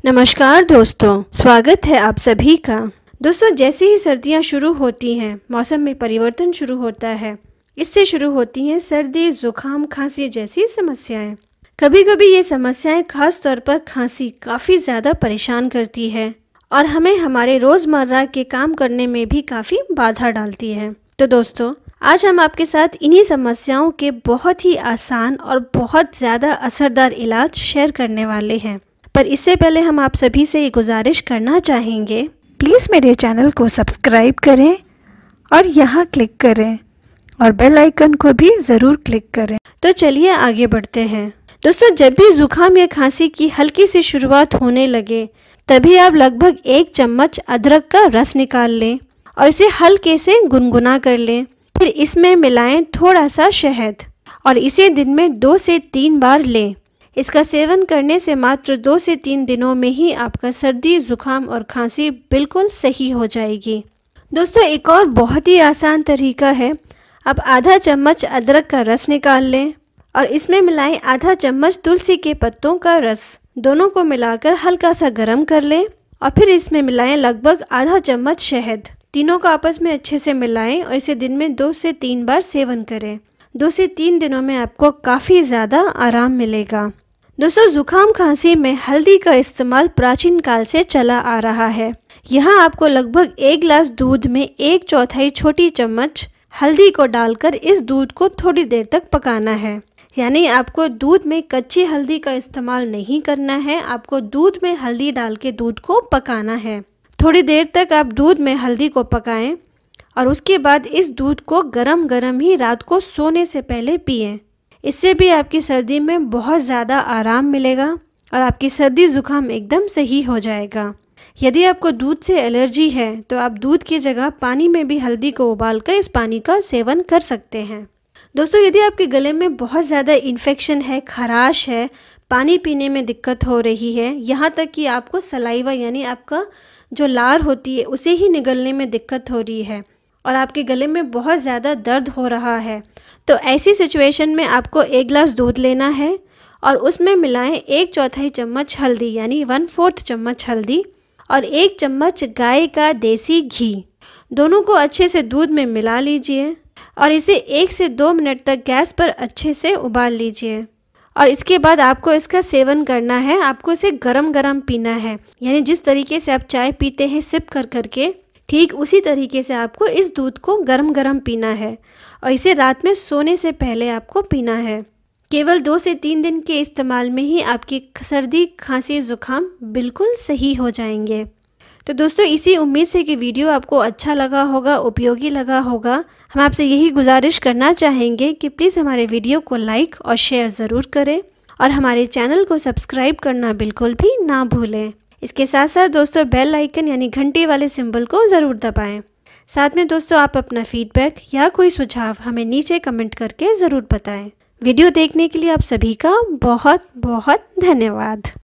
नमस्कार दोस्तों, स्वागत है आप सभी का। दोस्तों, जैसे ही सर्दियां शुरू होती हैं, मौसम में परिवर्तन शुरू होता है। इससे शुरू होती हैं सर्दी, जुकाम, खांसी जैसी समस्याएं। कभी कभी ये समस्याएं खास तौर पर खांसी काफ़ी ज़्यादा परेशान करती है और हमें हमारे रोज़मर्रा के काम करने में भी काफ़ी बाधा डालती है। तो दोस्तों, आज हम आपके साथ इन्हीं समस्याओं के बहुत ही आसान और बहुत ज़्यादा असरदार इलाज शेयर करने वाले हैं। पर इससे पहले हम आप सभी से ये गुजारिश करना चाहेंगे, प्लीज़ मेरे चैनल को सब्सक्राइब करें और यहाँ क्लिक करें और बेल आइकन को भी ज़रूर क्लिक करें। तो चलिए आगे बढ़ते हैं। दोस्तों, जब भी जुकाम या खांसी की हल्की सी शुरुआत होने लगे, तभी आप लगभग 1 चम्मच अदरक का रस निकाल लें और इसे हल्के से गुनगुना कर लें। फिर इसमें मिलाएं थोड़ा सा शहद और इसे दिन में 2 से 3 बार लें। इसका सेवन करने से मात्र 2 से 3 दिनों में ही आपका सर्दी, जुकाम और खांसी बिल्कुल सही हो जाएगी। दोस्तों, एक और बहुत ही आसान तरीका है। आप आधा चम्मच अदरक का रस निकाल लें और इसमें मिलाएं आधा चम्मच तुलसी के पत्तों का रस। दोनों को मिलाकर हल्का सा गर्म कर लें और फिर इसमें मिलाएं लगभग आधा चम्मच शहद। तीनों को आपस में अच्छे से मिलाएं और इसे दिन में 2 से 3 बार सेवन करें। 2 से 3 दिनों में आपको काफ़ी ज़्यादा आराम मिलेगा। दोस्तों, जुकाम खांसी में हल्दी का इस्तेमाल प्राचीन काल से चला आ रहा है। यहाँ आपको लगभग 1 गिलास दूध में 1/4 छोटी चम्मच हल्दी को डालकर इस दूध को थोड़ी देर तक पकाना है। यानी आपको दूध में कच्ची हल्दी का इस्तेमाल नहीं करना है, आपको दूध में हल्दी डाल के दूध को पकाना है। थोड़ी देर तक आप दूध में हल्दी को पकाएं और उसके बाद इस दूध को गरम गरम ही रात को सोने से पहले पिएं। इससे भी आपकी सर्दी में बहुत ज़्यादा आराम मिलेगा और आपकी सर्दी जुकाम एकदम सही हो जाएगा। यदि आपको दूध से एलर्जी है तो आप दूध की जगह पानी में भी हल्दी को उबालकर इस पानी का सेवन कर सकते हैं। दोस्तों, यदि आपके गले में बहुत ज़्यादा इन्फेक्शन है, खराश है, पानी पीने में दिक्कत हो रही है, यहाँ तक कि आपको सलाइवा यानी आपका जो लार होती है उसे ही निगलने में दिक्कत हो रही है और आपके गले में बहुत ज़्यादा दर्द हो रहा है, तो ऐसी सिचुएशन में आपको 1 गिलास दूध लेना है और उसमें मिलाएं 1/4 चम्मच हल्दी यानी 1/4 चम्मच हल्दी और 1 चम्मच गाय का देसी घी। दोनों को अच्छे से दूध में मिला लीजिए और इसे 1 से 2 मिनट तक गैस पर अच्छे से उबाल लीजिए और इसके बाद आपको इसका सेवन करना है। आपको इसे गरम गरम पीना है, यानी जिस तरीके से आप चाय पीते हैं सिप कर करके, ठीक उसी तरीके से आपको इस दूध को गरम गरम पीना है और इसे रात में सोने से पहले आपको पीना है। केवल 2 से 3 दिन के इस्तेमाल में ही आपकी सर्दी, खांसी, जुकाम बिल्कुल सही हो जाएंगे। तो दोस्तों, इसी उम्मीद से कि वीडियो आपको अच्छा लगा होगा, उपयोगी लगा होगा, हम आपसे यही गुजारिश करना चाहेंगे कि प्लीज़ हमारे वीडियो को लाइक और शेयर ज़रूर करें और हमारे चैनल को सब्सक्राइब करना बिल्कुल भी ना भूलें। इसके साथ साथ दोस्तों, बेल आइकन यानी घंटी वाले सिंबल को ज़रूर दबाएं। साथ में दोस्तों, आप अपना फीडबैक या कोई सुझाव हमें नीचे कमेंट करके ज़रूर बताएं। वीडियो देखने के लिए आप सभी का बहुत बहुत धन्यवाद।